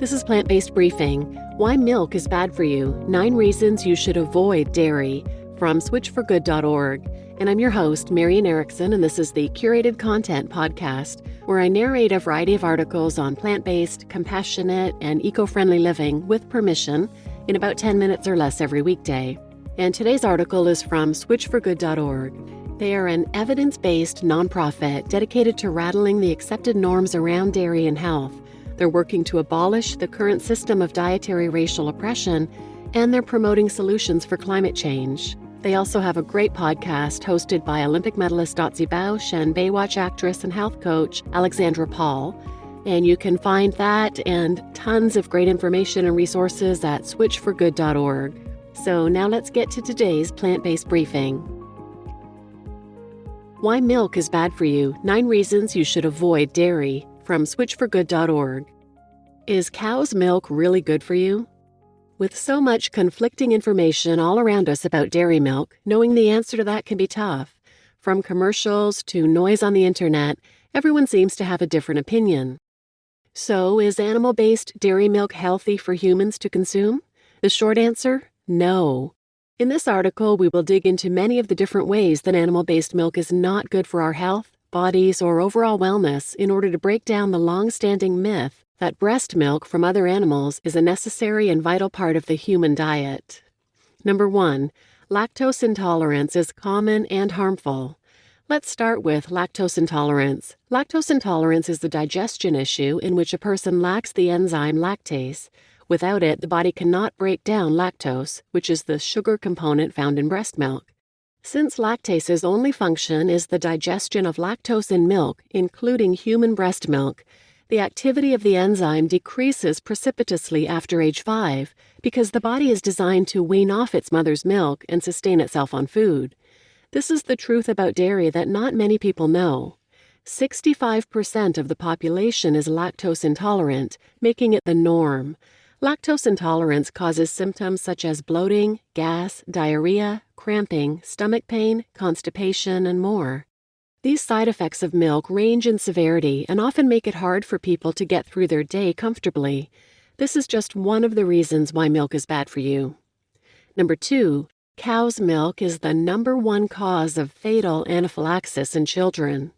This is Plant-Based Briefing. Why milk is bad for you. 9 reasons you should avoid dairy from switchforgood.org. And I'm your host, Marian Erickson, and this is the Curated Content Podcast, where I narrate a variety of articles on plant-based, compassionate, and eco-friendly living with permission in about 10 minutes or less every weekday. And today's article is from switchforgood.org. They are an evidence-based nonprofit dedicated to rattling the accepted norms around dairy and health. They're working to abolish the current system of dietary racial oppression, and they're promoting solutions for climate change. They also have a great podcast hosted by Olympic medalist Dotsie Bausch and Baywatch actress and health coach Alexandra Paul. And you can find that and tons of great information and resources at switchforgood.org. So now let's get to today's plant-based briefing. Why milk is bad for you. 9 reasons you should avoid dairy from switchforgood.org. Is cow's milk really good for you? With so much conflicting information all around us about dairy milk, knowing the answer to that can be tough. From commercials to noise on the internet, everyone seems to have a different opinion. So, is animal-based dairy milk healthy for humans to consume? The short answer? No. In this article, we will dig into many of the different ways that animal-based milk is not good for our health, bodies, or overall wellness in order to break down the long-standing myth that breast milk from other animals is a necessary and vital part of the human diet. Number 1, lactose intolerance is common and harmful. Let's start with lactose intolerance. Lactose intolerance is the digestion issue in which a person lacks the enzyme lactase. Without it, the body cannot break down lactose, which is the sugar component found in breast milk. Since lactase's only function is the digestion of lactose in milk, including human breast milk, the activity of the enzyme decreases precipitously after age 5 because the body is designed to wean off its mother's milk and sustain itself on food. This is the truth about dairy that not many people know. 65% of the population is lactose intolerant, making it the norm. Lactose intolerance causes symptoms such as bloating, gas, diarrhea, cramping, stomach pain, constipation, and more. These side effects of milk range in severity and often make it hard for people to get through their day comfortably. This is just one of the reasons why milk is bad for you. Number 2, cow's milk is the number 1 cause of fatal anaphylaxis in children.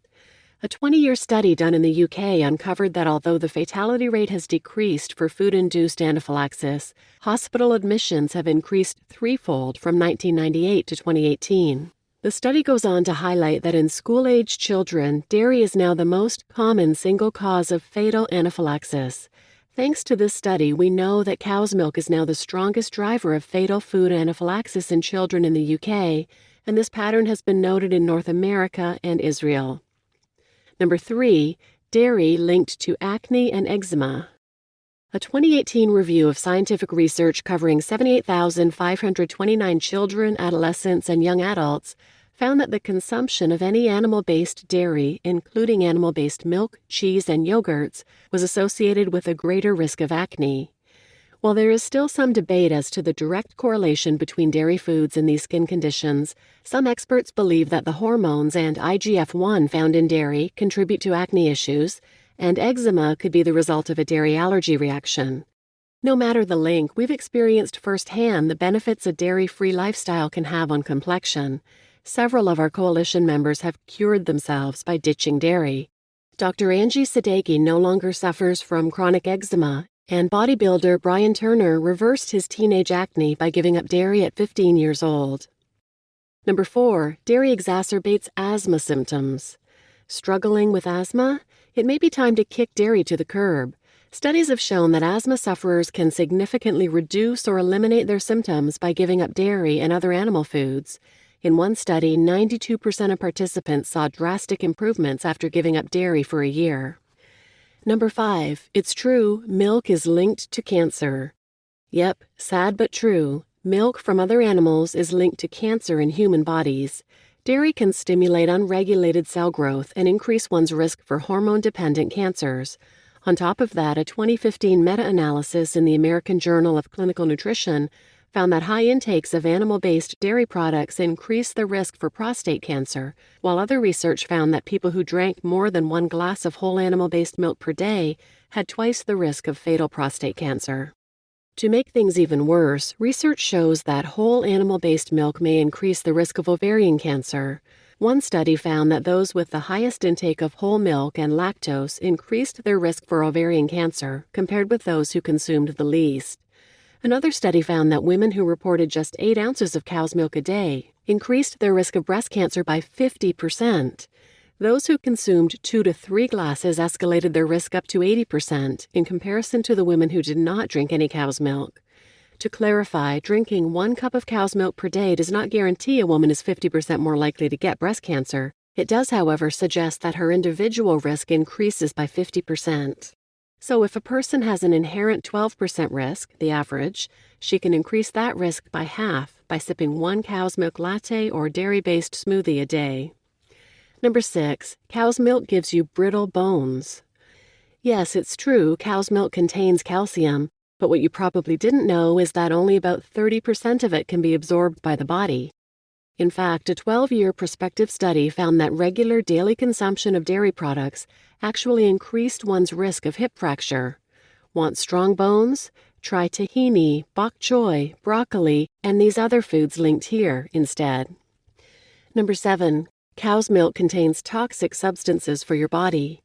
A 20-year study done in the UK uncovered that although the fatality rate has decreased for food-induced anaphylaxis, hospital admissions have increased threefold from 1998 to 2018. The study goes on to highlight that in school-aged children, dairy is now the most common single cause of fatal anaphylaxis. Thanks to this study, we know that cow's milk is now the strongest driver of fatal food anaphylaxis in children in the UK, and this pattern has been noted in North America and Israel. Number 3, dairy linked to acne and eczema. A 2018 review of scientific research covering 78,529 children, adolescents, and young adults found that the consumption of any animal-based dairy, including animal-based milk, cheese, and yogurts, was associated with a greater risk of acne. While there is still some debate as to the direct correlation between dairy foods and these skin conditions, some experts believe that the hormones and IGF-1 found in dairy contribute to acne issues, and eczema could be the result of a dairy allergy reaction. No matter the link, we've experienced firsthand the benefits a dairy-free lifestyle can have on complexion. Several of our coalition members have cured themselves by ditching dairy. Dr. Angie Sadeghi no longer suffers from chronic eczema, and bodybuilder Brian Turner reversed his teenage acne by giving up dairy at 15 years old. Number 4, dairy exacerbates asthma symptoms. Struggling with asthma? It may be time to kick dairy to the curb. Studies have shown that asthma sufferers can significantly reduce or eliminate their symptoms by giving up dairy and other animal foods. In one study, 92% of participants saw drastic improvements after giving up dairy for a year. Number 5, it's true, milk is linked to cancer. Yep, sad but true, milk from other animals is linked to cancer in human bodies. Dairy can stimulate unregulated cell growth and increase one's risk for hormone-dependent cancers. On top of that, a 2015 meta-analysis in the American Journal of Clinical Nutrition found that high intakes of animal-based dairy products increase the risk for prostate cancer, while other research found that people who drank more than 1 glass of whole animal-based milk per day had twice the risk of fatal prostate cancer. To make things even worse, research shows that whole animal-based milk may increase the risk of ovarian cancer. One study found that those with the highest intake of whole milk and lactose increased their risk for ovarian cancer compared with those who consumed the least. Another study found that women who reported just 8 ounces of cow's milk a day increased their risk of breast cancer by 50%. Those who consumed 2 to 3 glasses escalated their risk up to 80% in comparison to the women who did not drink any cow's milk. To clarify, drinking 1 cup of cow's milk per day does not guarantee a woman is 50% more likely to get breast cancer. It does, however, suggest that her individual risk increases by 50%. So if a person has an inherent 12% risk, the average, she can increase that risk by half by sipping 1 cow's milk latte or dairy-based smoothie a day. Number 6, cow's milk gives you brittle bones. Yes, it's true, cow's milk contains calcium, but what you probably didn't know is that only about 30% of it can be absorbed by the body. In fact, a 12-year prospective study found that regular daily consumption of dairy products actually increased one's risk of hip fracture. Want strong bones? Try tahini, bok choy, broccoli, and these other foods linked here instead. Number 7, cow's milk contains toxic substances for your body.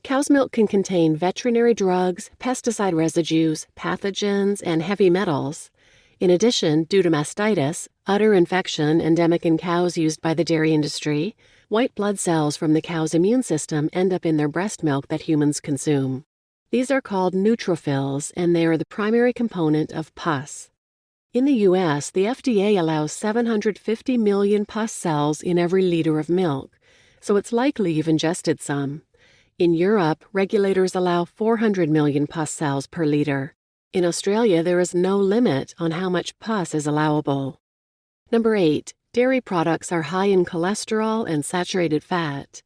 Cow's milk can contain veterinary drugs, pesticide residues, pathogens, and heavy metals. In addition, due to mastitis, udder infection endemic in cows used by the dairy industry, white blood cells from the cow's immune system end up in their breast milk that humans consume. These are called neutrophils, and they are the primary component of pus. In the U.S., the FDA allows 750 million pus cells in every liter of milk, so it's likely you've ingested some. In Europe, regulators allow 400 million pus cells per liter. In Australia, there is no limit on how much pus is allowable. Number 8, dairy products are high in cholesterol and saturated fat.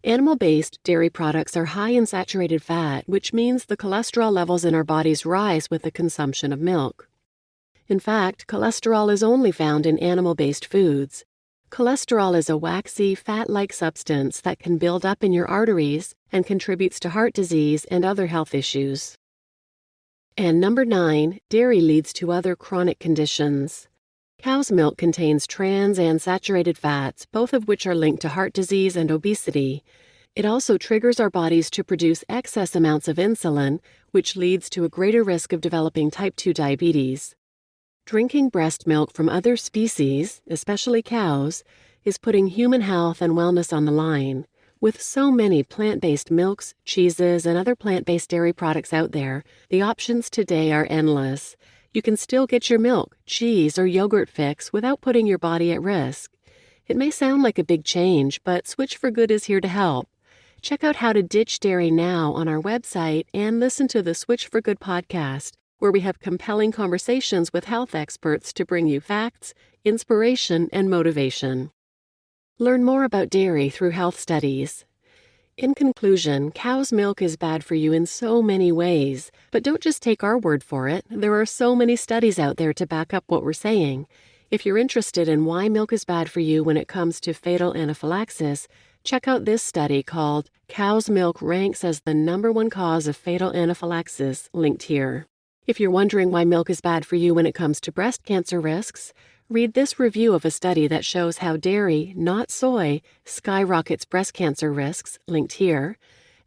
Animal-based dairy products are high in saturated fat, which means the cholesterol levels in our bodies rise with the consumption of milk. In fact, cholesterol is only found in animal-based foods. Cholesterol is a waxy, fat-like substance that can build up in your arteries and contributes to heart disease and other health issues. And number 9, dairy leads to other chronic conditions. Cow's milk contains trans and saturated fats, both of which are linked to heart disease and obesity. It also triggers our bodies to produce excess amounts of insulin, which leads to a greater risk of developing type 2 diabetes. Drinking breast milk from other species, especially cows, is putting human health and wellness on the line. With so many plant-based milks, cheeses, and other plant-based dairy products out there, the options today are endless. You can still get your milk, cheese, or yogurt fix without putting your body at risk. It may sound like a big change, but Switch for Good is here to help. Check out how to ditch dairy now on our website and listen to the Switch for Good podcast, where we have compelling conversations with health experts to bring you facts, inspiration, and motivation. Learn more about dairy through health studies. In conclusion, cow's milk is bad for you in so many ways, but don't just take our word for it. There are so many studies out there to back up what we're saying. If you're interested in why milk is bad for you when it comes to fatal anaphylaxis, check out this study called Cow's Milk Ranks as the #1 Cause of Fatal Anaphylaxis, linked here. If you're wondering why milk is bad for you when it comes to breast cancer risks, read this review of a study that shows how dairy, not soy, skyrockets breast cancer risks, linked here.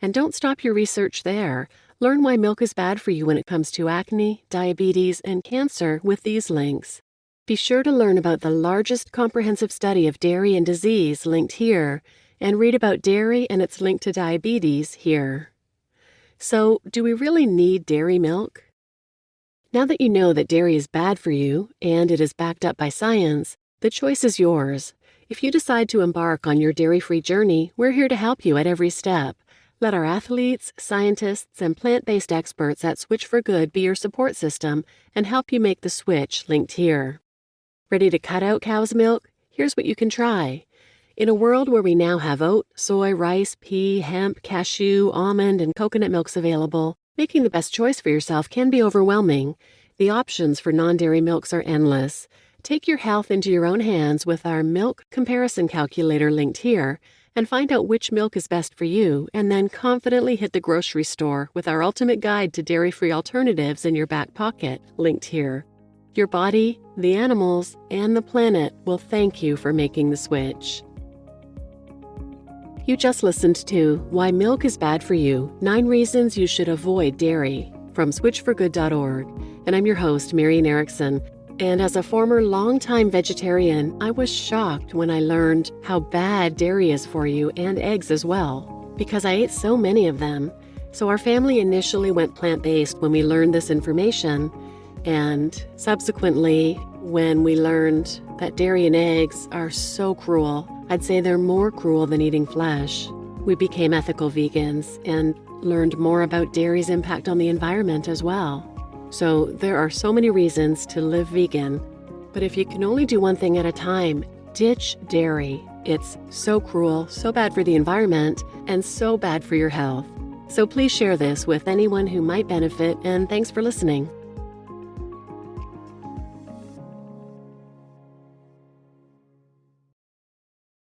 And don't stop your research there. Learn why milk is bad for you when it comes to acne, diabetes, and cancer with these links. Be sure to learn about the largest comprehensive study of dairy and disease, linked here, and read about dairy and its link to diabetes here. So, do we really need dairy milk? Now that you know that dairy is bad for you, and it is backed up by science, the choice is yours. If you decide to embark on your dairy-free journey, we're here to help you at every step. Let our athletes, scientists, and plant-based experts at Switch for Good be your support system and help you make the switch, linked here. Ready to cut out cow's milk? Here's what you can try. In a world where we now have oat, soy, rice, pea, hemp, cashew, almond, and coconut milks available, making the best choice for yourself can be overwhelming. The options for non-dairy milks are endless. Take your health into your own hands with our milk comparison calculator linked here, and find out which milk is best for you, and then confidently hit the grocery store with our ultimate guide to dairy-free alternatives in your back pocket, linked here. Your body, the animals, and the planet will thank you for making the switch. You just listened to Why Milk is Bad for You, 9 Reasons You Should Avoid Dairy, from switchforgood.org, and I'm your host, Marian Erickson. And as a former longtime vegetarian, I was shocked when I learned how bad dairy is for you, and eggs as well, because I ate so many of them. So our family initially went plant-based when we learned this information, and subsequently, when we learned that dairy and eggs are so cruel, I'd say they're more cruel than eating flesh, we became ethical vegans and learned more about dairy's impact on the environment as well. So there are so many reasons to live vegan, but if you can only do one thing at a time, ditch dairy. It's so cruel, so bad for the environment, and so bad for your health. So please share this with anyone who might benefit, and thanks for listening.